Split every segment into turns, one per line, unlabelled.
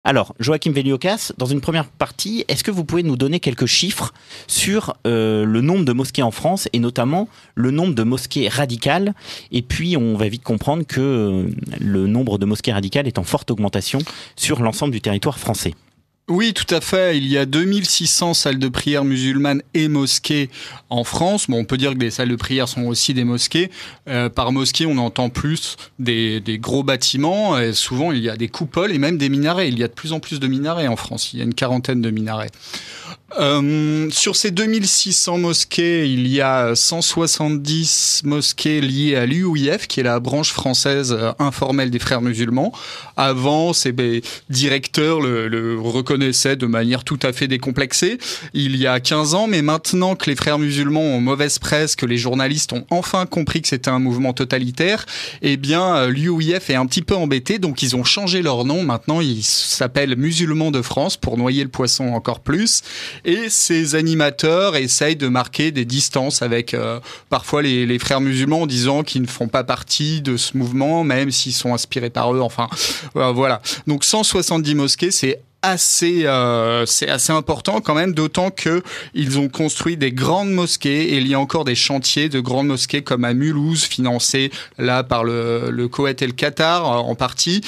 Alors, Joachim Veliokas, dans une première partie, est-ce que vous pouvez nous donner quelques chiffres sur le nombre de mosquées en France et notamment le nombre de mosquées radicales? Et puis, on va vite comprendre que le nombre de mosquées radicales est en forte augmentation sur l'ensemble du territoire français.
Oui, tout à fait. Il y a 2600 salles de prière musulmanes et mosquées en France. Bon, on peut dire que des salles de prière sont aussi des mosquées. Par mosquée, on entend plus des gros bâtiments. Et souvent, il y a des coupoles et même des minarets. Il y a de plus en plus de minarets en France. Il y a une quarantaine de minarets. Sur ces 2600 mosquées, il y a 170 mosquées liées à l'UOIF, qui est la branche française informelle des frères musulmans. Avant, ces directeurs le reconnaissaient de manière tout à fait décomplexée, il y a 15 ans, mais maintenant que les frères musulmans ont mauvaise presse, que les journalistes ont enfin compris que c'était un mouvement totalitaire, eh bien, l'UOIF est un petit peu embêté, donc ils ont changé leur nom. Maintenant, ils s'appellent Musulmans de France pour noyer le poisson encore plus. Et ces animateurs essayent de marquer des distances avec parfois les frères musulmans en disant qu'ils ne font pas partie de ce mouvement, même s'ils sont inspirés par eux. Enfin, voilà. Donc 170 mosquées, c'est assez important quand même, d'autant que ils ont construit des grandes mosquées et il y a encore des chantiers de grandes mosquées comme à Mulhouse, financés là par le Koweït et le Qatar en partie.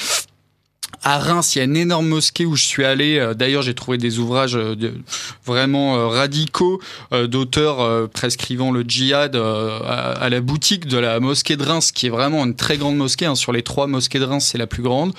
À Reims, il y a une énorme mosquée où je suis allé. D'ailleurs, j'ai trouvé des ouvrages vraiment radicaux d'auteurs prescrivant le djihad à la boutique de la mosquée de Reims, qui est vraiment une très grande mosquée. Sur les 3 mosquées de Reims, c'est la plus grande.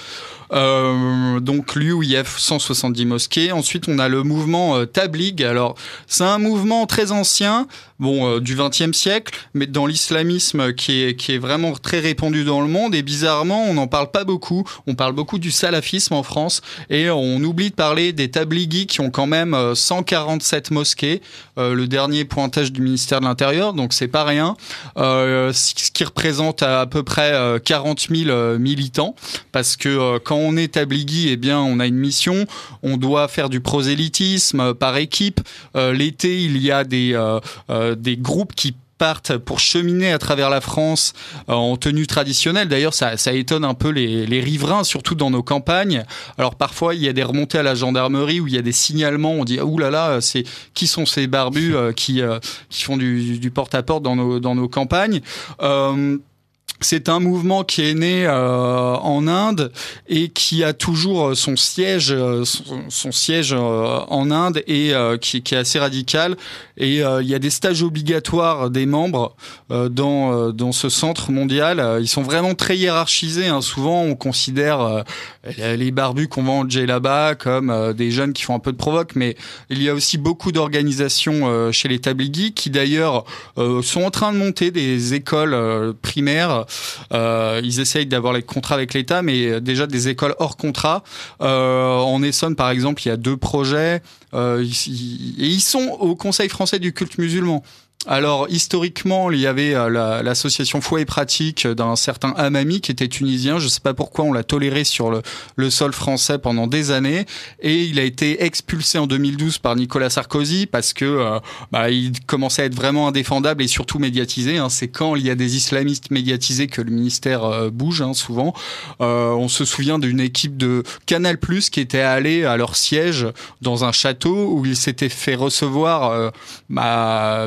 Donc l'UOIF, 170 mosquées. Ensuite, on a le mouvement Tabligh. Alors, c'est un mouvement très ancien, du XXe siècle, mais dans l'islamisme qui est vraiment très répandu dans le monde. Et bizarrement, on n'en parle pas beaucoup. On parle beaucoup du salafisme en France et on oublie de parler des Tablighis qui ont quand même 147 mosquées. Le dernier pointage du ministère de l'Intérieur, donc c'est pas rien. Ce qui représente à peu près 40 000 militants, parce que quand on est Tablighi, eh bien, on a une mission. On doit faire du prosélytisme par équipe. L'été, il y a des groupes qui partent pour cheminer à travers la France en tenue traditionnelle. D'ailleurs, ça étonne un peu les riverains, surtout dans nos campagnes. Alors parfois, il y a des remontées à la gendarmerie où il y a des signalements. On dit ouh là là, qui sont ces barbus qui font du porte-à-porte dans nos campagnes. C'est un mouvement qui est né en Inde et qui a toujours son siège en Inde et qui est assez radical. Et il y a des stages obligatoires des membres dans ce centre mondial. Ils sont vraiment très hiérarchisés. Souvent, on considère les barbus qu'on vend en djellaba comme des jeunes qui font un peu de provoque, mais il y a aussi beaucoup d'organisations chez les Tablighis qui d'ailleurs sont en train de monter des écoles primaires. Ils essayent d'avoir les contrats avec l'État, mais déjà des écoles hors contrat. En Essonne, par exemple, il y a 2 projets. Ils sont au Conseil français du culte musulman. Alors, historiquement, il y avait l'association Foi et Pratique d'un certain Hamami qui était tunisien. Je ne sais pas pourquoi on l'a toléré sur le sol français pendant des années. Et il a été expulsé en 2012 par Nicolas Sarkozy parce que il commençait à être vraiment indéfendable et surtout médiatisé. C'est quand il y a des islamistes médiatisés que le ministère bouge, souvent. On se souvient d'une équipe de Canal+, qui était allée à leur siège dans un château où ils s'étaient fait recevoir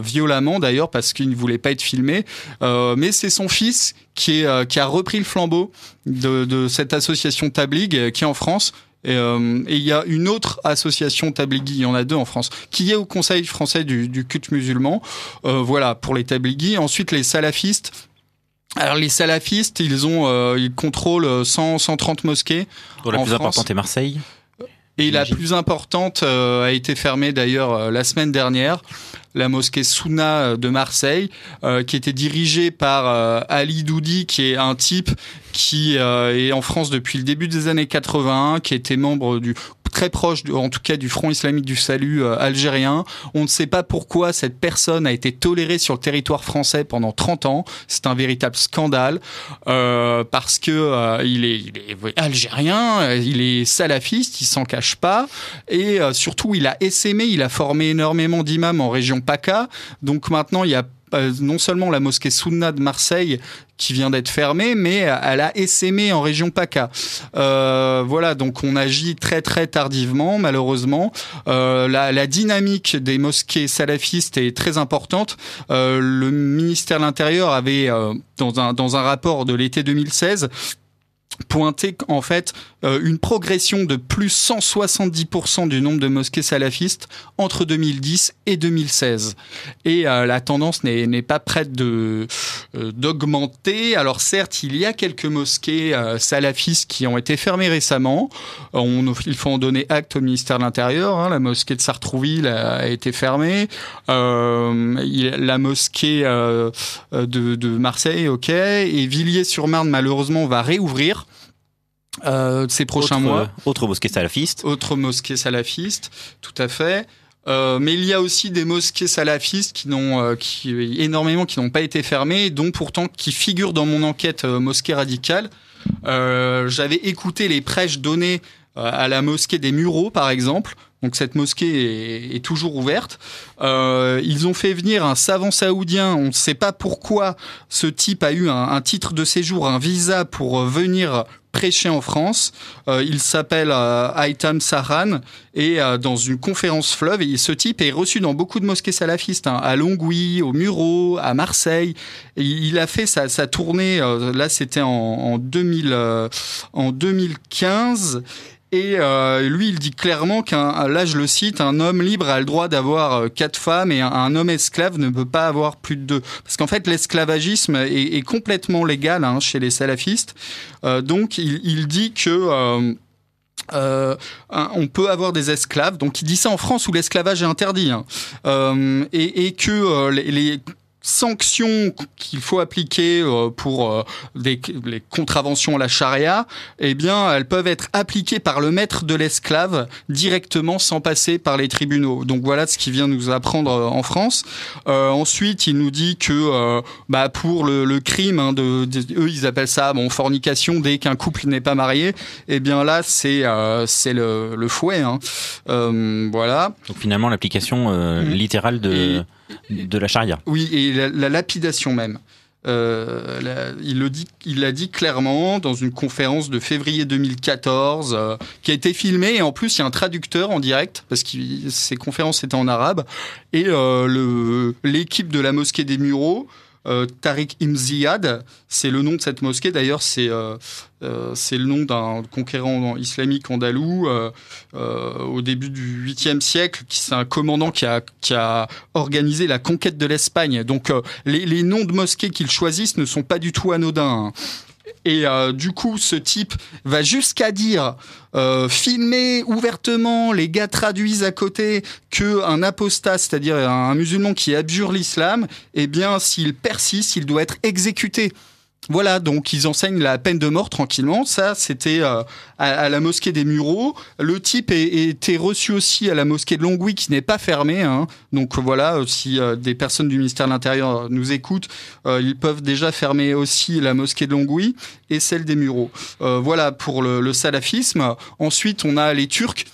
violemment d'ailleurs parce qu'il ne voulait pas être filmé, mais c'est son fils qui a repris le flambeau de cette association Tabligh qui est en France. Et il y a une autre association Tablighi, il y en a 2 en France, qui est au Conseil français du culte musulman. Voilà pour les Tablighis. Ensuite, les salafistes. Alors les salafistes, ils contrôlent 130 mosquées.
La plus
France.
Importante est Marseille.
Et la plus importante a été fermée d'ailleurs la semaine dernière, la mosquée Souna de Marseille, qui était dirigée par Ali Doudi, qui est un type qui est en France depuis le début des années 81, qui était membre très proche, en tout cas, du Front islamique du salut algérien. On ne sait pas pourquoi cette personne a été tolérée sur le territoire français pendant 30 ans. C'est un véritable scandale parce que il est algérien, il est salafiste, il s'en cache pas et surtout il a essaimé, il a formé énormément d'imams en région PACA. Donc maintenant il y a non seulement la mosquée Souna de Marseille qui vient d'être fermée, mais elle a essaimé en région PACA. Voilà, donc on agit très très tardivement, malheureusement. La dynamique des mosquées salafistes est très importante. Le ministère de l'Intérieur avait, dans un rapport de l'été 2016, pointé en fait une progression de plus 170% du nombre de mosquées salafistes entre 2010 et 2016. Et la tendance n'est pas prête d'augmenter. Alors certes, il y a quelques mosquées salafistes qui ont été fermées récemment. Il faut en donner acte au ministère de l'Intérieur. Hein. La mosquée de Sartrouville a été fermée. La mosquée de Marseille, ok. Et Villiers-sur-Marne, malheureusement, va réouvrir. Ces prochains mois.
Autre mosquée salafiste.
Autre mosquée salafiste, tout à fait. Mais il y a aussi des mosquées salafistes qui n'ont pas été fermées, dont pourtant qui figurent dans mon enquête mosquée radicale. J'avais écouté les prêches données à la mosquée des Mureaux, par exemple. Donc cette mosquée est toujours ouverte. Ils ont fait venir un savant saoudien. On ne sait pas pourquoi ce type a eu un titre de séjour, un visa pour venir prêcher en France. Il s'appelle Haitham Sahran et dans une conférence fleuve. Et ce type est reçu dans beaucoup de mosquées salafistes, hein, à Longwy, aux Mureaux, à Marseille. Et il a fait sa tournée. Là, c'était en 2015. Et lui, il dit clairement là je le cite, un homme libre a le droit d'avoir 4 femmes et un homme esclave ne peut pas avoir plus de 2. Parce qu'en fait, l'esclavagisme est complètement légal chez les salafistes. Donc, il dit que on peut avoir des esclaves. Donc, il dit ça en France où l'esclavage est interdit. Et que les sanctions qu'il faut appliquer pour les contraventions à la charia, eh bien, elles peuvent être appliquées par le maître de l'esclave directement sans passer par les tribunaux. Donc voilà ce qu'il vient nous apprendre en France. Ensuite, il nous dit que pour le crime, eux ils appellent ça fornication dès qu'un couple n'est pas marié. Eh bien là, c'est le fouet. Voilà.
Donc finalement, l'application littérale de la charia.
Oui, et la lapidation même. Il l'a dit clairement dans une conférence de février 2014 qui a été filmée, et en plus il y a un traducteur en direct parce que ces conférences étaient en arabe, et l'équipe de la mosquée des Mureaux, Tariq Imziad, c'est le nom de cette mosquée. D'ailleurs, c'est le nom d'un conquérant islamique andalou au début du 8e siècle. C'est un commandant qui a organisé la conquête de l'Espagne. Donc, les noms de mosquées qu'ils choisissent ne sont pas du tout anodins. Et du coup, ce type va jusqu'à dire, filmer ouvertement, les gars traduisent à côté, qu'un apostat, c'est-à-dire un musulman qui abjure l'islam, eh bien, s'il persiste, il doit être exécuté. Voilà, donc ils enseignent la peine de mort tranquillement. Ça, c'était à la mosquée des Mureaux. Le type était reçu aussi à la mosquée de Longwy, qui n'est pas fermée. Donc voilà, si des personnes du ministère de l'Intérieur nous écoutent, ils peuvent déjà fermer aussi la mosquée de Longwy et celle des Mureaux. Voilà pour le salafisme. Ensuite, on a les Turcs.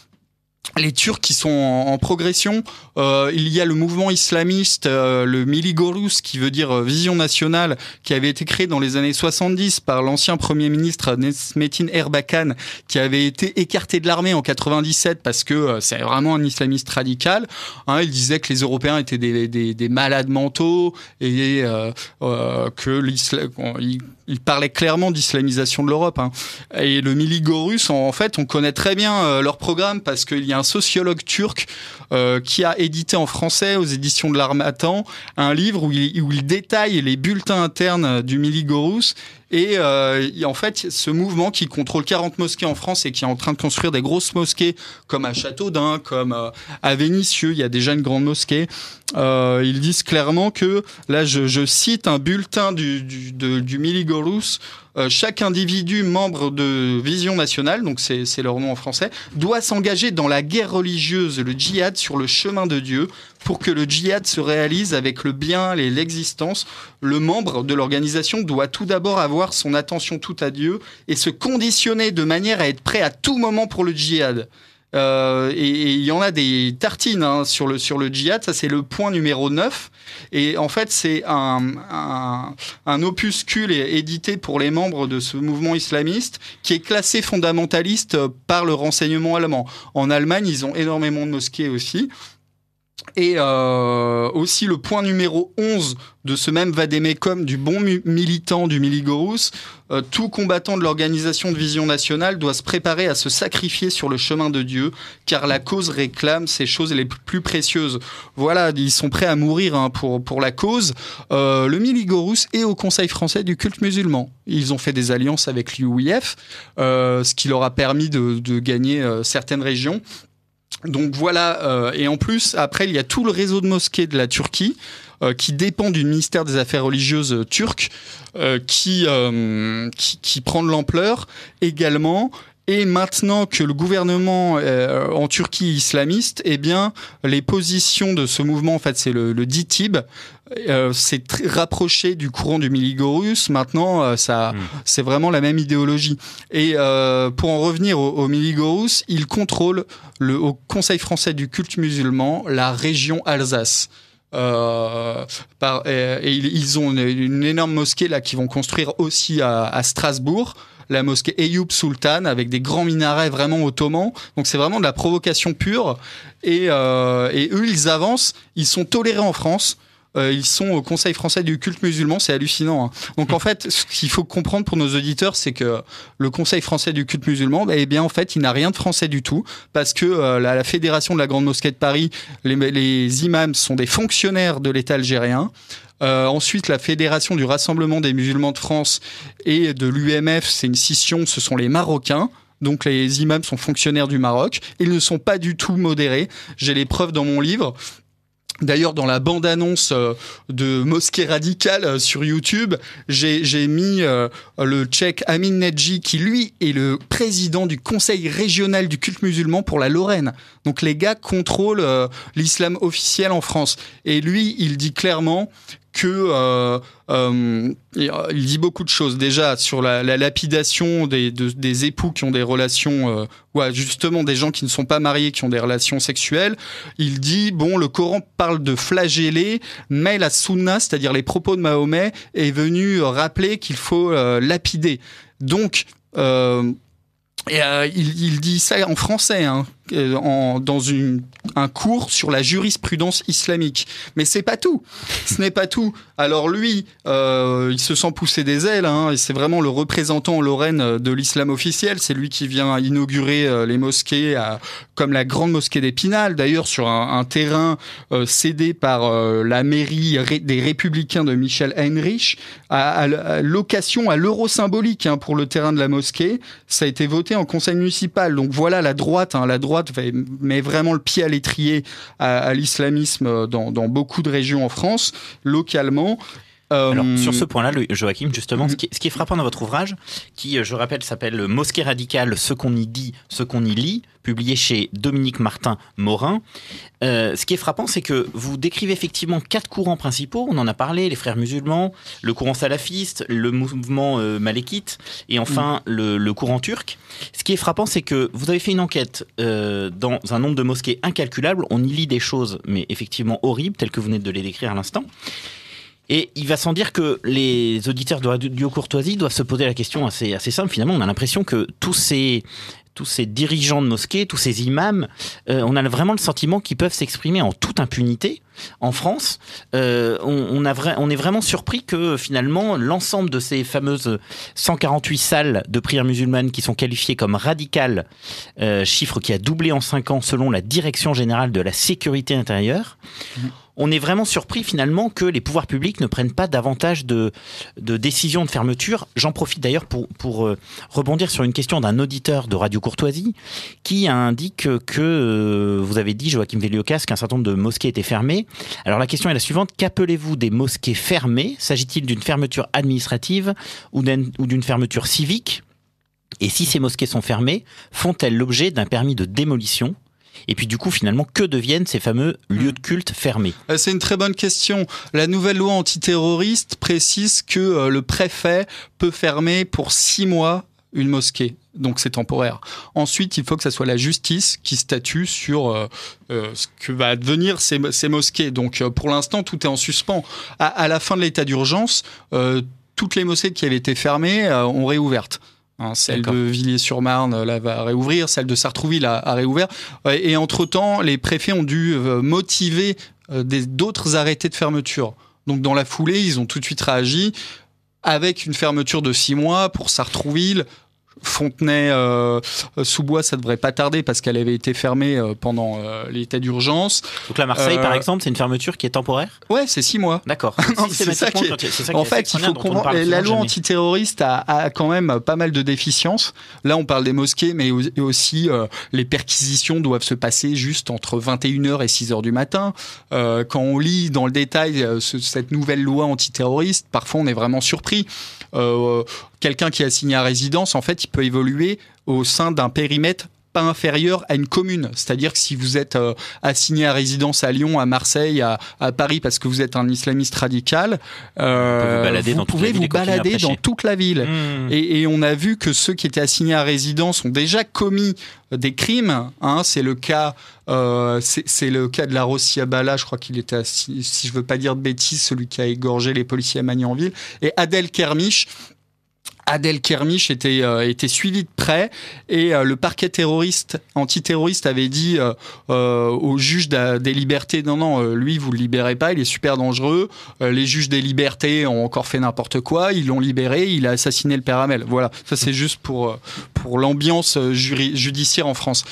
Les Turcs qui sont en progression. Il y a le mouvement islamiste, le Millî Görüş, qui veut dire Vision nationale, qui avait été créé dans les années 70 par l'ancien Premier ministre Necmettin Erbakan, qui avait été écarté de l'armée en 97 parce que c'est vraiment un islamiste radical. Il disait que les Européens étaient des malades mentaux et que l'islam... Il parlait clairement d'islamisation de l'Europe. Et le Millî Görüş, en fait, on connaît très bien leur programme parce qu'il y a un sociologue turc qui a édité en français aux éditions de l'Harmattan un livre où il détaille les bulletins internes du Millî Görüş. Et en fait, ce mouvement qui contrôle 40 mosquées en France et qui est en train de construire des grosses mosquées comme à Châteaudun, comme à Vénissieux, il y a déjà une grande mosquée. Ils disent clairement que, là je cite un bulletin du Millî Görüş, chaque individu membre de Vision nationale, donc c'est leur nom en français, doit s'engager dans la guerre religieuse, le djihad, sur le chemin de Dieu, pour que le djihad se réalise avec le bien et l'existence. Le membre de l'organisation doit tout d'abord avoir son attention toute à Dieu et se conditionner de manière à être prêt à tout moment pour le djihad. Et il y en a des tartines sur le djihad. Ça, c'est le point numéro 9. Et en fait, c'est un opuscule édité pour les membres de ce mouvement islamiste qui est classé fondamentaliste par le renseignement allemand. En Allemagne, ils ont énormément de mosquées aussi. Et aussi le point numéro 11 de ce même Vademecum du bon militant du Miligorous, tout combattant de l'organisation de Vision Nationale doit se préparer à se sacrifier sur le chemin de Dieu, car la cause réclame ces choses les plus précieuses. Voilà, ils sont prêts à mourir pour la cause. Le Miligorous est au Conseil français du culte musulman. Ils ont fait des alliances avec l'UIF, ce qui leur a permis de gagner certaines régions. Donc voilà, et en plus, après, il y a tout le réseau de mosquées de la Turquie qui dépend du ministère des Affaires religieuses turc, qui prend de l'ampleur également. Et maintenant que le gouvernement en Turquie islamiste, eh bien, les positions de ce mouvement, en fait, c'est le DİTİB, c'est très rapproché du courant du Miligorous. Maintenant, c'est vraiment la même idéologie. Et pour en revenir au Miligorous, il contrôle au Conseil français du culte musulman la région Alsace. Et ils ont une énorme mosquée là qui vont construire aussi à Strasbourg, la mosquée Eyüp Sultan, avec des grands minarets vraiment ottomans. Donc c'est vraiment de la provocation pure. Et eux, ils avancent, ils sont tolérés en France. Ils sont au Conseil français du culte musulman, c'est hallucinant. Donc en fait, ce qu'il faut comprendre pour nos auditeurs, c'est que le Conseil français du culte musulman, eh bien en fait, il n'a rien de français du tout, parce que la Fédération de la Grande Mosquée de Paris, les imams sont des fonctionnaires de l'État algérien. Ensuite, la Fédération du Rassemblement des musulmans de France et de l'UMF, c'est une scission, ce sont les Marocains. Donc les imams sont fonctionnaires du Maroc. Ils ne sont pas du tout modérés. J'ai les preuves dans mon livre. D'ailleurs, dans la bande-annonce de Mosquée Radicale sur YouTube, j'ai mis le Tchèque Amin Nedji, qui lui est le président du Conseil régional du culte musulman pour la Lorraine. Donc les gars contrôlent l'islam officiel en France. Et lui, il dit clairement que il dit beaucoup de choses. Déjà sur la lapidation des époux qui ont des relations, justement des gens qui ne sont pas mariés, qui ont des relations sexuelles. Il dit le Coran parle de flageller, mais la Sunna, c'est-à-dire les propos de Mahomet, est venu rappeler qu'il faut lapider. Donc il dit ça en français, dans un cours sur la jurisprudence islamique. Mais c'est pas tout. Ce n'est pas tout. Alors lui, il se sent pousser des ailes, et c'est vraiment le représentant en Lorraine de l'islam officiel. C'est lui qui vient inaugurer les mosquées, comme la grande mosquée d'Épinal, d'ailleurs sur un terrain cédé par la mairie des Républicains de Michel Heinrich, à location à l'euro symbolique pour le terrain de la mosquée. Ça a été voté en conseil municipal. Donc voilà la droite. La droite met vraiment le pied à l'étrier à l'islamisme dans beaucoup de régions en France, localement.
Alors, sur ce point-là, Joachim, justement, ce qui est frappant dans votre ouvrage, qui, je rappelle, s'appelle Mosquée radicale, ce qu'on y dit, ce qu'on y lit, publié chez Dominique Martin-Morin. Ce qui est frappant, c'est que vous décrivez effectivement 4 courants principaux. On en a parlé, les frères musulmans, le courant salafiste, le mouvement malékite et enfin le courant turc. Ce qui est frappant, c'est que vous avez fait une enquête dans un nombre de mosquées incalculable. On y lit des choses, mais effectivement horribles, telles que vous venez de les décrire à l'instant. Et il va sans dire que les auditeurs de Radio Courtoisie doivent se poser la question assez simple. Finalement, on a l'impression que tous ces dirigeants de mosquées, tous ces imams, on a vraiment le sentiment qu'ils peuvent s'exprimer en toute impunité. En France, on est vraiment surpris que finalement l'ensemble de ces fameuses 148 salles de prière musulmane qui sont qualifiées comme radicales, chiffre qui a doublé en 5 ans selon la Direction générale de la sécurité intérieure, on est vraiment surpris finalement que les pouvoirs publics ne prennent pas davantage de décisions de fermeture. J'en profite d'ailleurs pour rebondir sur une question d'un auditeur de Radio Courtoisie qui indique que vous avez dit, Joachim Veliokas, qu'un certain nombre de mosquées étaient fermées. Alors la question est la suivante: qu'appelez-vous des mosquées fermées? S'agit-il d'une fermeture administrative ou d'une fermeture civique? Et si ces mosquées sont fermées, font-elles l'objet d'un permis de démolition? Et puis du coup, finalement, que deviennent ces fameux lieux de culte fermés?
C'est une très bonne question. La nouvelle loi antiterroriste précise que le préfet peut fermer pour 6 mois une mosquée, donc c'est temporaire. Ensuite, il faut que ça soit la justice qui statue sur ce que va devenir ces mosquées. Donc pour l'instant, tout est en suspens. À la fin de l'état d'urgence, toutes les mosquées qui avaient été fermées ont réouvertes. Celle de Villiers-sur-Marne là, va réouvrir, celle de Sartrouville a réouvert. Et entre-temps, les préfets ont dû motiver d'autres arrêtés de fermeture. Donc dans la foulée, ils ont tout de suite réagi avec une fermeture de 6 mois pour Sartrouville. Fontenay-sous-Bois, ça devrait pas tarder parce qu'elle avait été fermée pendant l'état d'urgence.
Donc là, Marseille, par exemple, c'est une fermeture qui est temporaire ?
Ouais, c'est 6 mois.
D'accord.
C'est ça qui est... En fait, il faut comprendre. La loi antiterroriste a quand même pas mal de déficiences. Là, on parle des mosquées, mais aussi les perquisitions doivent se passer juste entre 21h et 6h du matin. Quand on lit dans le détail cette nouvelle loi antiterroriste, parfois on est vraiment surpris. Quelqu'un qui est assigné à résidence, en fait, il peut évoluer au sein d'un périmètre pas inférieur à une commune. C'est-à-dire que si vous êtes assigné à résidence à Lyon, à Marseille, à Paris, parce que vous êtes un islamiste radical, vous pouvez vous balader dans toute la ville. Et on a vu que ceux qui étaient assignés à résidence ont déjà commis des crimes. C'est le cas... c'est le cas de la Rossi-Abala, je crois qu'il était, si je veux pas dire de bêtises, celui qui a égorgé les policiers à Magnanville. Et Adel Kermiche était suivi de près et le parquet antiterroriste avait dit au juge des libertés non, lui vous le libérez pas, il est super dangereux. Les juges des libertés ont encore fait n'importe quoi, ils l'ont libéré, il a assassiné le père Hamel. Voilà, ça c'est juste pour l'ambiance judiciaire en France.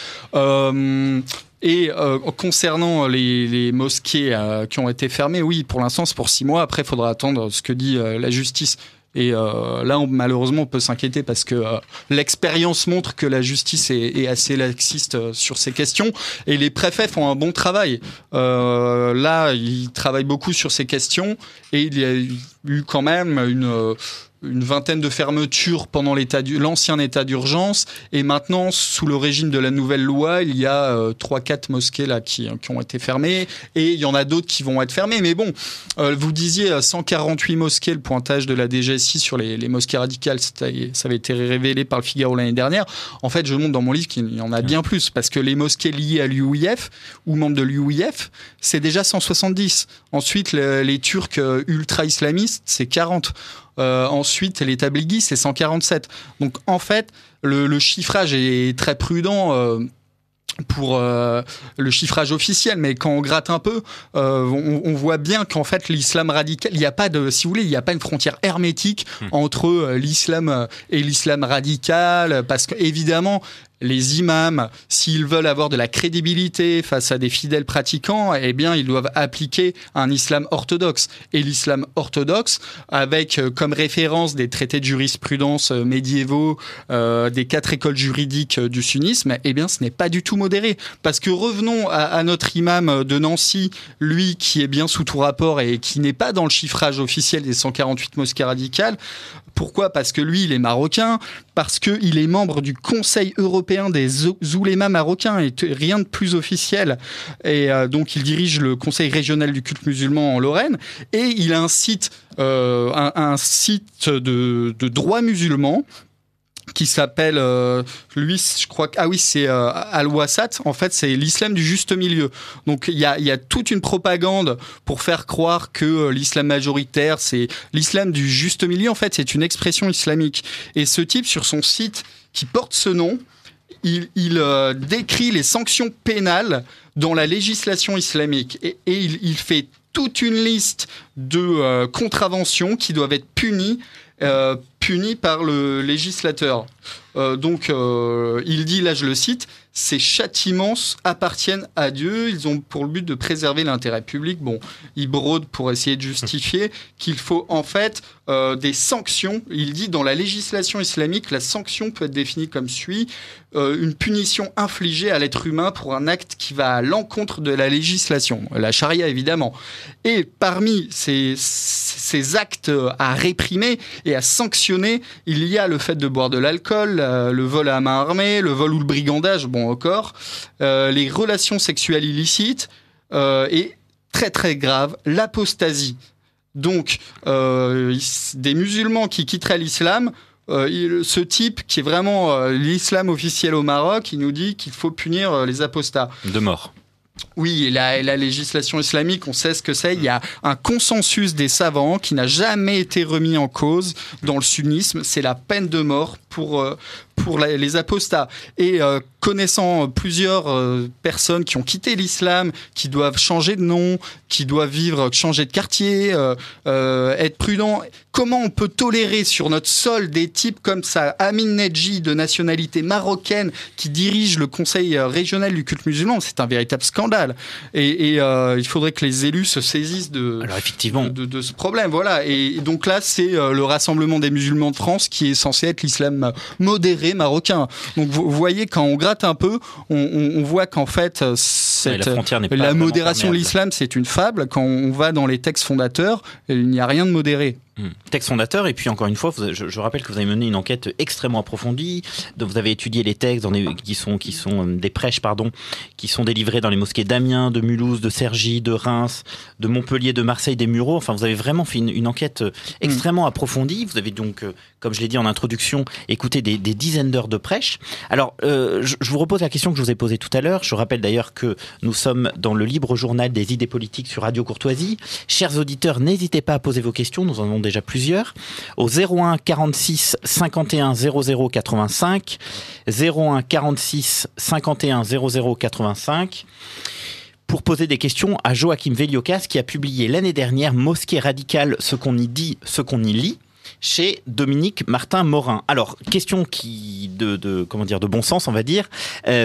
Concernant les mosquées qui ont été fermées, oui, pour l'instant c'est pour 6 mois. Après, il faudra attendre ce que dit la justice. Et là, malheureusement, on peut s'inquiéter parce que l'expérience montre que la justice est assez laxiste sur ces questions. Et les préfets font un bon travail. Là, ils travaillent beaucoup sur ces questions. Et il y a eu quand même une vingtaine de fermetures pendant l'ancien état d'urgence. Et maintenant, sous le régime de la nouvelle loi, il y a 3-4 mosquées là, qui ont été fermées. Et il y en a d'autres qui vont être fermées. Mais bon, vous disiez 148 mosquées, le pointage de la DGSI sur les mosquées radicales, ça avait été révélé par le Figaro l'année dernière. En fait, je montre dans mon livre qu'il y en a bien plus. Parce que les mosquées liées à l'UOIF ou membres de l'UOIF, c'est déjà 170. Ensuite, les Turcs ultra-islamistes, c'est 40. Ensuite, les tabligis, c'est 147. Donc, en fait, le chiffrage est très prudent pour le chiffrage officiel, mais quand on gratte un peu, on voit bien qu'en fait, l'islam radical, il n'y a pas si vous voulez, il n'y a pas une frontière hermétique entre l'islam et l'islam radical, parce qu'évidemment, les imams, s'ils veulent avoir de la crédibilité face à des fidèles pratiquants, eh bien, ils doivent appliquer un islam orthodoxe. Et l'islam orthodoxe, avec comme référence des traités de jurisprudence médiévaux, des 4 écoles juridiques du sunnisme, eh bien, ce n'est pas du tout modéré. Parce que revenons à notre imam de Nancy, lui qui est bien sous tout rapport et qui n'est pas dans le chiffrage officiel des 148 mosquées radicales. Pourquoi ? Parce que lui, il est marocain, parce qu'il est membre du Conseil européen des oulémas marocains, et rien de plus officiel. Et donc, il dirige le Conseil régional du culte musulman en Lorraine, et il a un site de droit musulman, qui s'appelle, lui, je crois que, c'est Al-Wasat. En fait, c'est l'islam du juste milieu. Donc, il y a toute une propagande pour faire croire que l'islam majoritaire, c'est l'islam du juste milieu. En fait, c'est une expression islamique. Et ce type, sur son site qui porte ce nom, il décrit les sanctions pénales dans la législation islamique. Et il fait toute une liste de contraventions qui doivent être punies par le législateur. Donc, il dit, là je le cite, « Ces châtiments appartiennent à Dieu, ils ont pour le but de préserver l'intérêt public. » Bon, il brode pour essayer de justifier qu'il faut en fait des sanctions. Il dit, dans la législation islamique, la sanction peut être définie comme suit, une punition infligée à l'être humain pour un acte qui va à l'encontre de la législation, la charia évidemment. Et parmi ces actes à réprimer et à sanctionner, il y a le fait de boire de l'alcool, le vol à main armée, le vol ou le brigandage, bon encore, les relations sexuelles illicites et très très grave, l'apostasie. Donc, des musulmans qui quitteraient l'islam ce type qui est vraiment l'islam officiel au Maroc, il nous dit qu'il faut punir les apostats.
De mort.
Oui, et la législation islamique, on sait ce que c'est. Il y a un consensus des savants qui n'a jamais été remis en cause dans le sunnisme. C'est la peine de mort pour les apostats. Et connaissant plusieurs personnes qui ont quitté l'islam, qui doivent changer de nom, qui doivent changer de quartier, être prudents, comment on peut tolérer sur notre sol des types comme ça, Amin Nedji, de nationalité marocaine, qui dirige le conseil régional du culte musulman? C'est un véritable scandale. Et il faudrait que les élus se saisissent de ce problème. Voilà. Et donc là, c'est le Rassemblement des musulmans de France qui est censé être l'islam modéré marocain. Donc vous voyez, quand on gratte un peu, on voit qu'en fait la modération de l'islam, c'est une fable. Quand on va dans les textes fondateurs, il n'y a rien de modéré.
Texte fondateur, et puis encore une fois, je rappelle que vous avez mené une enquête extrêmement approfondie. Donc vous avez étudié les textes qui sont des prêches, qui sont délivrés dans les mosquées d'Amiens, de Mulhouse, de Cergy, de Reims, de Montpellier, de Marseille, des Mureaux. Enfin, vous avez vraiment fait une enquête extrêmement approfondie. Vous avez donc, comme je l'ai dit en introduction, écouté des dizaines d'heures de prêches. Alors, je vous repose la question que je vous ai posée tout à l'heure. Je rappelle d'ailleurs que nous sommes dans le libre journal des idées politiques sur Radio Courtoisie. Chers auditeurs, n'hésitez pas à poser vos questions. Nous en avons déjà plusieurs, au 01 46 51 00 85, 01 46 51 00 85, pour poser des questions à Joachim Veliokas, qui a publié l'année dernière Mosquée radicale, ce qu'on y dit, ce qu'on y lit, chez Dominique Martin-Morin. Alors, question de bon sens, on va dire.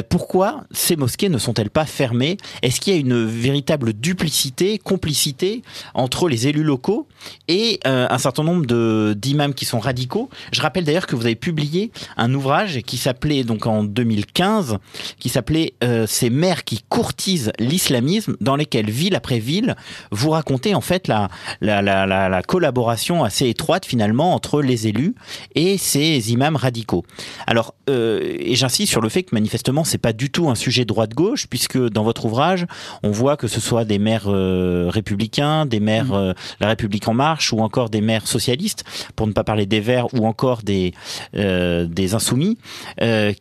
Pourquoi ces mosquées ne sont-elles pas fermées? Est-ce qu'il y a une véritable duplicité, complicité entre les élus locaux et un certain nombre d'imams qui sont radicaux? Je rappelle d'ailleurs que vous avez publié un ouvrage qui s'appelait, donc en 2015, qui s'appelait Ces maires qui courtisent l'islamisme, dans lesquels, ville après ville, vous racontez en fait la collaboration assez étroite finalement entre les élus et ces imams radicaux. Alors, et j'insiste sur le fait que manifestement, c'est pas du tout un sujet droite-gauche, puisque dans votre ouvrage, on voit que ce soit des maires républicains, des maires La République en marche, ou encore des maires socialistes, pour ne pas parler des Verts, ou encore des Insoumis,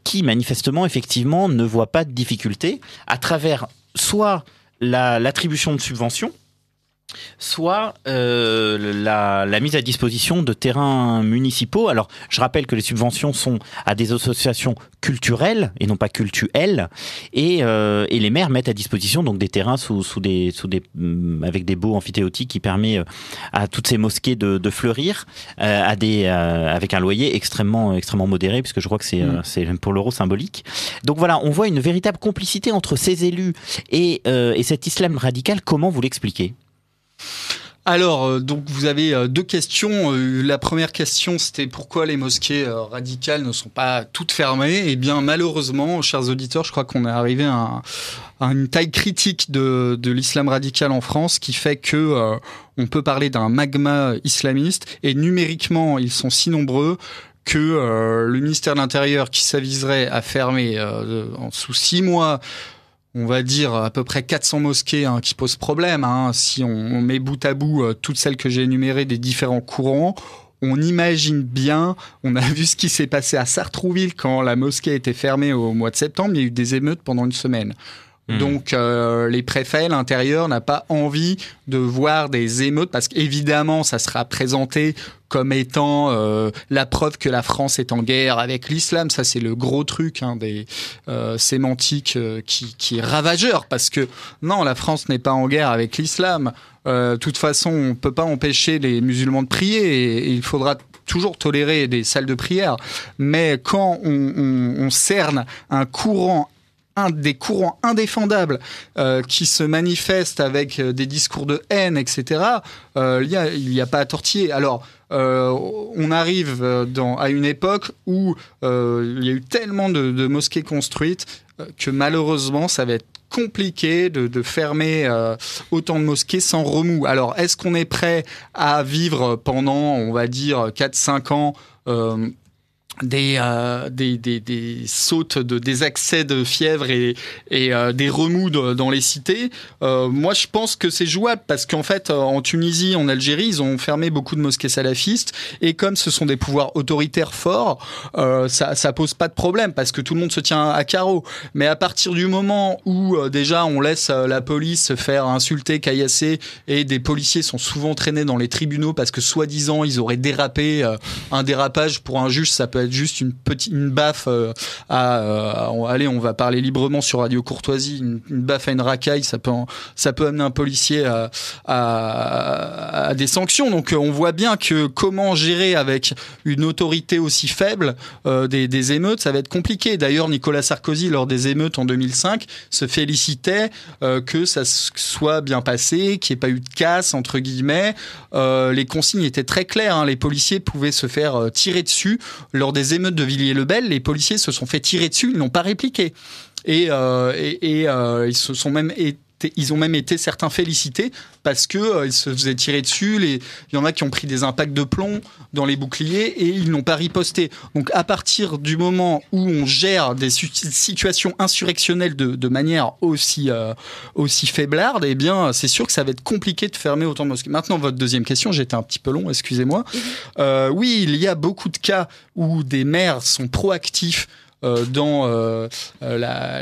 qui manifestement, effectivement, ne voient pas de difficulté à travers soit l'attribution de subventions, soit la mise à disposition de terrains municipaux. Alors, je rappelle que les subventions sont à des associations culturelles et non pas cultuelles, et les maires mettent à disposition donc des terrains avec des baux amphithéotiques qui permet à toutes ces mosquées de fleurir avec un loyer extrêmement modéré, puisque je crois que c'est pour l'euro symbolique. Donc voilà, on voit une véritable complicité entre ces élus et cet islam radical. Comment vous l'expliquez ?
Alors, donc vous avez deux questions. La première question, c'était pourquoi les mosquées radicales ne sont pas toutes fermées. Eh bien, malheureusement, chers auditeurs, je crois qu'on est arrivé à une taille critique de l'islam radical en France, qui fait que on peut parler d'un magma islamiste, et numériquement, ils sont si nombreux que le ministère de l'Intérieur, qui s'aviserait à fermer sous 6 mois, on va dire à peu près 400 mosquées qui posent problème. Si on met bout à bout toutes celles que j'ai énumérées des différents courants, on imagine bien, on a vu ce qui s'est passé à Sartrouville quand la mosquée a été fermée au mois de septembre, il y a eu des émeutes pendant une semaine. Donc les préfets, l'intérieur n'a pas envie de voir des émeutes, parce qu'évidemment ça sera présenté comme étant la preuve que la France est en guerre avec l'islam. Ça, c'est le gros truc des sémantiques qui est ravageur, parce que non, la France n'est pas en guerre avec l'islam. De toute façon, on ne peut pas empêcher les musulmans de prier, et il faudra toujours tolérer des salles de prière. Mais quand on cerne des courants indéfendables qui se manifesent avec des discours de haine, etc., il n'y a pas à tortiller. Alors, on arrive à une époque où il y a eu tellement de mosquées construites que malheureusement, ça va être compliqué de fermer autant de mosquées sans remous. Alors, est-ce qu'on est prêt à vivre pendant, on va dire, 4-5 ans des sautes, des accès de fièvre et des remous dans les cités. Moi, je pense que c'est jouable parce qu'en fait, en Tunisie, en Algérie, ils ont fermé beaucoup de mosquées salafistes et comme ce sont des pouvoirs autoritaires forts, ça pose pas de problème parce que tout le monde se tient à carreau. Mais à partir du moment où déjà on laisse la police se faire insulter, caillasser et des policiers sont souvent traînés dans les tribunaux parce que soi-disant ils auraient dérapé, un dérapage pour un juge, ça peut être juste une baffe allez, on va parler librement sur Radio Courtoisie, une baffe à une racaille, ça peut amener un policier à des sanctions. Donc on voit bien que comment gérer avec une autorité aussi faible des émeutes, ça va être compliqué. D'ailleurs, Nicolas Sarkozy, lors des émeutes en 2005, se félicitait que ça soit bien passé, qu'il n'y ait pas eu de casse, entre guillemets. Les consignes étaient très claires, hein. Les policiers pouvaient se faire tirer dessus. Lors des émeutes de Villiers-le-Bel, les policiers se sont fait tirer dessus, ils n'ont pas répliqué. Et ils ont même été certains félicités parce que ils se faisaient tirer dessus. Il y en a qui ont pris des impacts de plomb dans les boucliers et ils n'ont pas riposté. Donc à partir du moment où on gère des situations insurrectionnelles de manière aussi faiblarde, eh bien c'est sûr que ça va être compliqué de fermer autant de mosquées. Maintenant, votre deuxième question, j'étais un petit peu long, excusez-moi. Oui, il y a beaucoup de cas où des maires sont proactifs dans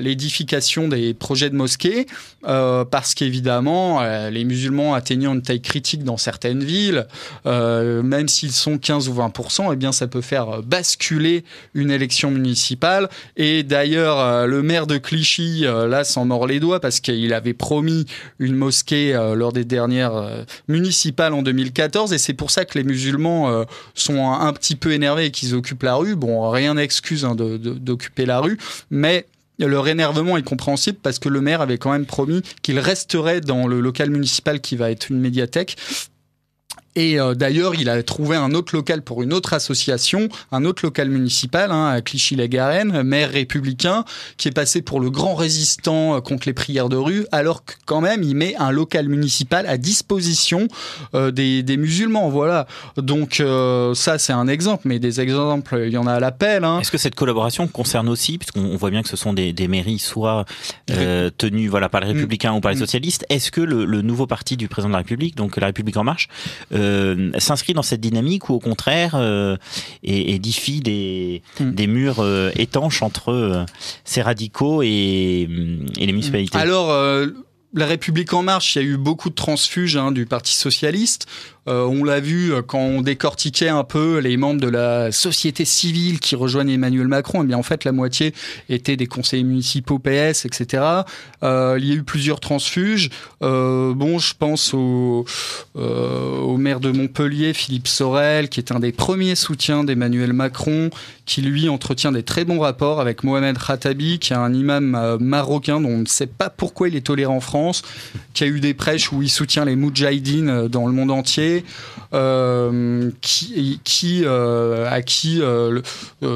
l'édification des projets de mosquées, parce qu'évidemment, les musulmans atteignant une taille critique dans certaines villes, même s'ils sont 15 ou 20%, eh bien, ça peut faire basculer une élection municipale. Et d'ailleurs, le maire de Clichy, là, s'en mord les doigts parce qu'il avait promis une mosquée lors des dernières municipales en 2014, et c'est pour ça que les musulmans sont un petit peu énervés et qu'ils occupent la rue. Bon, rien n'excuse d'occuper la rue, mais leur énervement est compréhensible parce que le maire avait quand même promis qu'il resterait dans le local municipal qui va être une médiathèque. Et d'ailleurs, il a trouvé un autre local pour une autre association, un autre local municipal, à Clichy-la-Garenne, maire républicain, qui est passé pour le grand résistant contre les prières de rue, alors que quand même, il met un local municipal à disposition des musulmans. Voilà. Donc ça, c'est un exemple, mais des exemples, il y en a à l'appel.
Est-ce que cette collaboration concerne aussi, puisqu'on voit bien que ce sont des mairies soit tenues par les républicains ou par les socialistes, est-ce que le nouveau parti du président de la République, donc La République En Marche, s'inscrit dans cette dynamique ou au contraire édifie des murs étanches entre ces radicaux et les municipalités?
Alors, La République En Marche, il y a eu beaucoup de transfuges du Parti Socialiste. On l'a vu quand on décortiquait un peu les membres de la société civile qui rejoignent Emmanuel Macron. Eh bien, en fait, la moitié étaient des conseillers municipaux PS, etc. Il y a eu plusieurs transfuges. Je pense au maire de Montpellier, Philippe Sorel, qui est un des premiers soutiens d'Emmanuel Macron, qui lui entretient des très bons rapports avec Mohamed Khattabi, qui est un imam marocain dont on ne sait pas pourquoi il est toléré en France, qui a eu des prêches où il soutient les moudjahidines dans le monde entier. À qui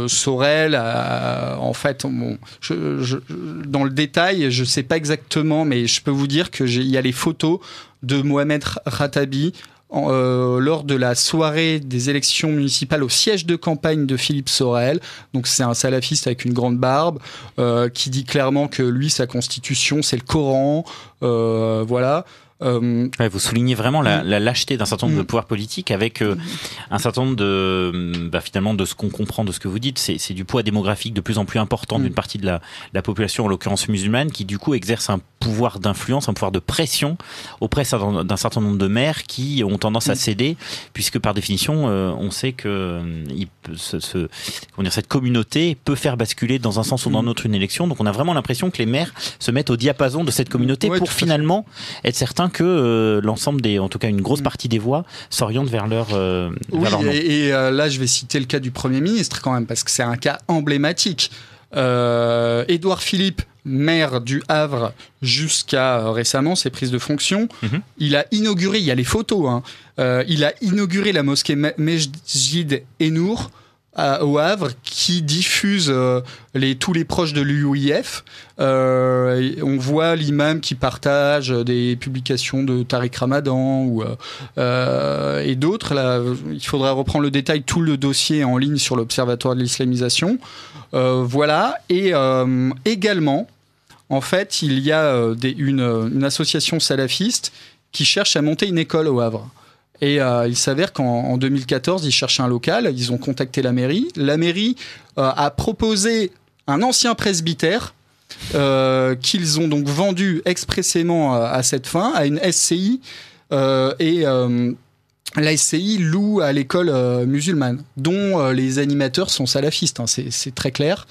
Sorel en fait, dans le détail, je sais pas exactement, mais je peux vous dire que il y a les photos de Mohamed Khattabi lors de la soirée des élections municipales au siège de campagne de Philippe Sorel. Donc c'est un salafiste avec une grande barbe qui dit clairement que lui, sa constitution, c'est le Coran. Voilà.
Vous soulignez vraiment la lâcheté d'un certain nombre de pouvoirs politiques avec un certain nombre finalement de ce qu'on comprend de ce que vous dites, c'est du poids démographique de plus en plus important d'une partie de la population, en l'occurrence musulmane, qui du coup exerce un pouvoir d'influence, un pouvoir de pression auprès d'un certain nombre de maires qui ont tendance à céder, puisque par définition on sait que cette communauté peut faire basculer dans un sens ou dans l'autre une élection. Donc on a vraiment l'impression que les maires se mettent au diapason de cette communauté pour finalement être certains que l'ensemble en tout cas une grosse partie des voix s'orientent vers leur nom.
Et là je vais citer le cas du Premier ministre quand même, parce que c'est un cas emblématique. Édouard Philippe, maire du Havre jusqu'à récemment, ses prises de fonction, il a inauguré, il y a les photos, il a inauguré la mosquée Mesjid Enour au Havre qui diffuse tous les proches de l'UIF. On voit l'imam qui partage des publications de Tariq Ramadan et d'autres. Là, il faudrait reprendre le détail. Tout le dossier est en ligne sur l'Observatoire de l'islamisation. Voilà. Et également, en fait, il y a une association salafiste qui cherche à monter une école au Havre. Et il s'avère qu'en 2014, ils cherchaient un local, ils ont contacté la mairie. La mairie a proposé un ancien presbytère qu'ils ont donc vendu expressément à cette fin, à une SCI. La SCI loue à l'école musulmane, dont les animateurs sont salafistes, hein, c'est très clair.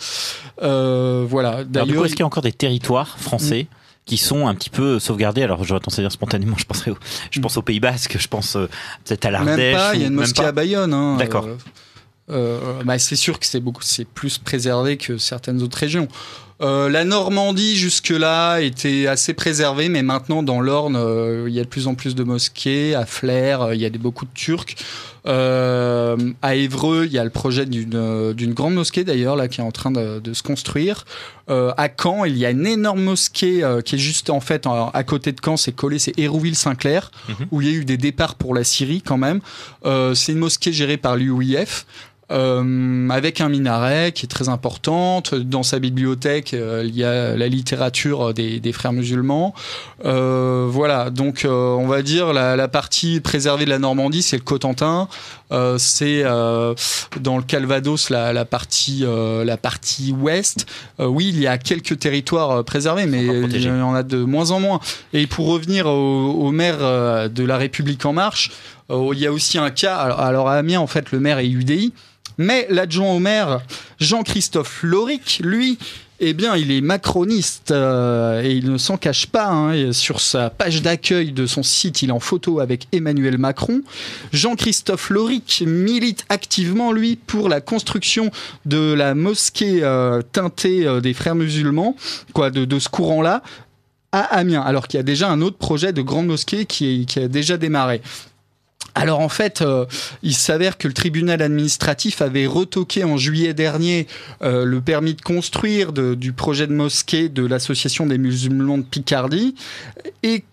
Voilà.
D'ailleurs, du coup, est-ce qu'il y a encore des territoires français qui sont un petit peu sauvegardés? Alors j'aurais tendance à dire spontanément, je pense au Pays Basque, je pense peut-être à l'Ardèche.
Même pas, il y a une mosquée à Bayonne. Hein,
d'accord.
C'est sûr que c'est plus préservé que certaines autres régions. La Normandie jusque-là était assez préservée, mais maintenant dans l'Orne, il y a de plus en plus de mosquées. À Flers, il y a beaucoup de Turcs. À Évreux, il y a le projet d'une grande mosquée d'ailleurs là qui est en train de se construire. À Caen, il y a une énorme mosquée qui est juste en fait à côté de Caen, c'est Hérouville-Saint-Clair, où il y a eu des départs pour la Syrie quand même. C'est une mosquée gérée par l'UIF. Avec un minaret qui est très importante. Dans sa bibliothèque, il y a la littérature des frères musulmans. Voilà, donc on va dire la partie préservée de la Normandie, c'est le Cotentin. C'est dans le Calvados la partie ouest. Oui, il y a quelques territoires préservés, mais il y en a de moins en moins. Et pour revenir au maire de La République En Marche, il y a aussi un cas. Alors à Amiens, en fait, le maire est UDI. Mais l'adjoint au maire, Jean-Christophe Loric, lui, eh bien, il est macroniste et il ne s'en cache pas. Hein. Sur sa page d'accueil de son site, il est en photo avec Emmanuel Macron. Jean-Christophe Loric milite activement, lui, pour la construction de la mosquée teintée des frères musulmans, de ce courant-là, à Amiens. Alors qu'il y a déjà un autre projet de grande mosquée qui a déjà démarré. Alors en fait, il s'avère que le tribunal administratif avait retoqué en juillet dernier le permis de construire du projet de mosquée de l'association des musulmans de Picardie et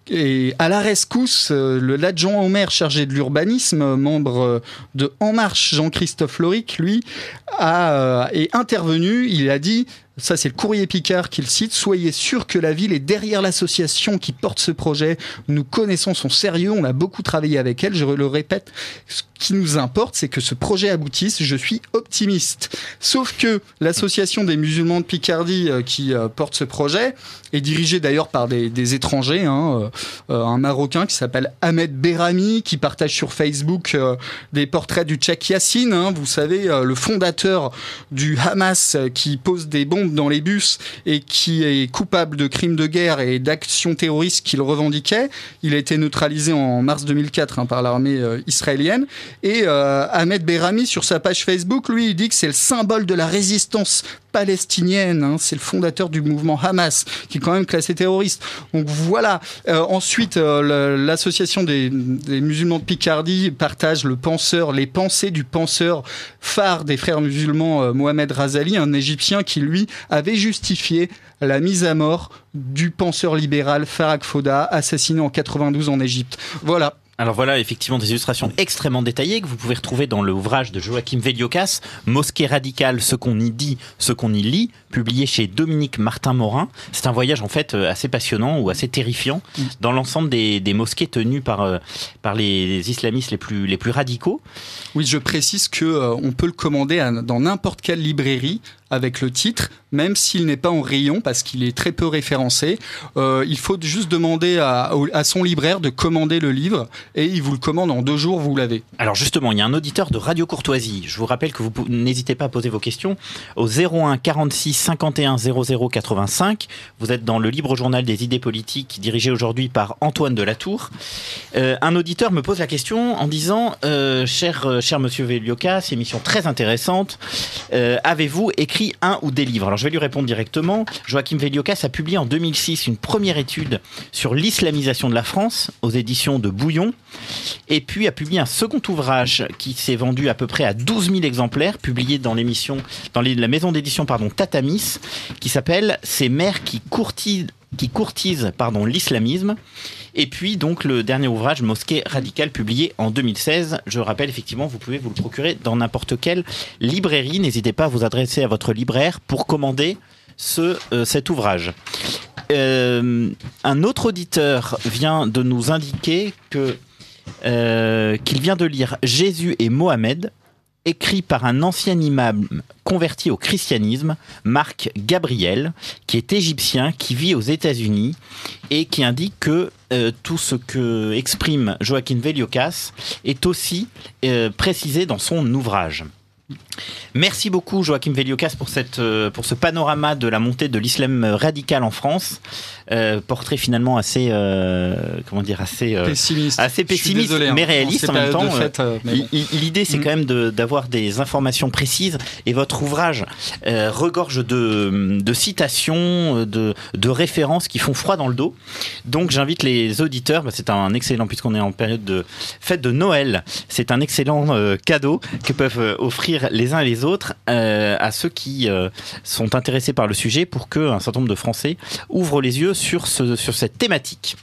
à la rescousse, l'adjoint au maire chargé de l'urbanisme, membre de En Marche, Jean-Christophe Loric, lui, est intervenu. Il a dit... Ça, c'est le Courrier Picard qui le cite. « Soyez sûr que la ville est derrière l'association qui porte ce projet. Nous connaissons son sérieux, on a beaucoup travaillé avec elle. Je le répète, ce qui nous importe, c'est que ce projet aboutisse. Je suis optimiste. » Sauf que l'association des musulmans de Picardie qui porte ce projet est dirigée d'ailleurs par des étrangers. Un Marocain qui s'appelle Ahmed Berami, qui partage sur Facebook des portraits du Tchèque Yassine. Vous savez, le fondateur du Hamas qui pose des bombes dans les bus et qui est coupable de crimes de guerre et d'actions terroristes qu'il revendiquait. Il a été neutralisé en mars 2004 par l'armée israélienne. Et Ahmed Berami, sur sa page Facebook, lui, il dit que c'est le symbole de la résistance palestinienne. C'est le fondateur du mouvement Hamas, qui est quand même classé terroriste. Donc voilà. Ensuite, l'association des musulmans de Picardie partage les pensées du penseur phare des frères musulmans, Mohamed Razali, un Égyptien qui, lui, avait justifié la mise à mort du penseur libéral Farag Foda, assassiné en 92 en Égypte. Voilà.
Alors voilà, effectivement, des illustrations extrêmement détaillées que vous pouvez retrouver dans l'ouvrage de Joachim Veliokas, Mosquée radicale, ce qu'on y dit, ce qu'on y lit, publié chez Dominique Martin-Morin. C'est un voyage en fait assez passionnant ou assez terrifiant dans l'ensemble des mosquées tenues par les islamistes les plus radicaux.
Oui, je précise que on peut le commander dans n'importe quelle librairie avec le titre, même s'il n'est pas en rayon parce qu'il est très peu référencé. Il faut juste demander à son libraire de commander le livre et il vous le commande en 2 jours, vous l'avez.
Alors justement, il y a un auditeur de Radio Courtoisie. Je vous rappelle que vous n'hésitez pas à poser vos questions au 01 46 51 00 85. Vous êtes dans le libre journal des idées politiques dirigé aujourd'hui par Antoine Delatour. Un auditeur me pose la question en disant cher monsieur Veliokas, émission très intéressante, avez-vous écrit un ou des livres? Alors je vais lui répondre directement. Joachim Veliokas a publié en 2006 une première étude sur l'islamisation de la France aux éditions de Bouillon. Et puis a publié un second ouvrage qui s'est vendu à peu près à 12 000 exemplaires, publié dans la maison d'édition Tatamis, qui s'appelle « Ces mères qui courtisent l'islamisme ». Et puis donc le dernier ouvrage, Mosquée radicale, publié en 2016. Je rappelle, effectivement, vous pouvez vous le procurer dans n'importe quelle librairie. N'hésitez pas à vous adresser à votre libraire pour commander cet ouvrage. Un autre auditeur vient de nous indiquer qu'il vient de lire Jésus et Mohamed, écrit par un ancien imam converti au christianisme, Marc Gabriel, qui est égyptien, qui vit aux États-Unis et qui indique que tout ce que exprime Joaquín Velliocas est aussi précisé dans son ouvrage. Merci beaucoup Joaquín Velliocas pour ce panorama de la montée de l'islam radical en France. Portrait finalement assez pessimiste, désolé, mais réaliste en même temps. L'idée c'est quand même d'avoir des informations précises, et votre ouvrage regorge de citations, de références qui font froid dans le dos. Donc j'invite les auditeurs, c'est un excellent, puisqu'on est en période de fête de Noël, c'est un excellent cadeau que peuvent offrir les uns et les autres à ceux qui sont intéressés par le sujet, pour qu'un certain nombre de Français ouvrent les yeux sur cette thématique.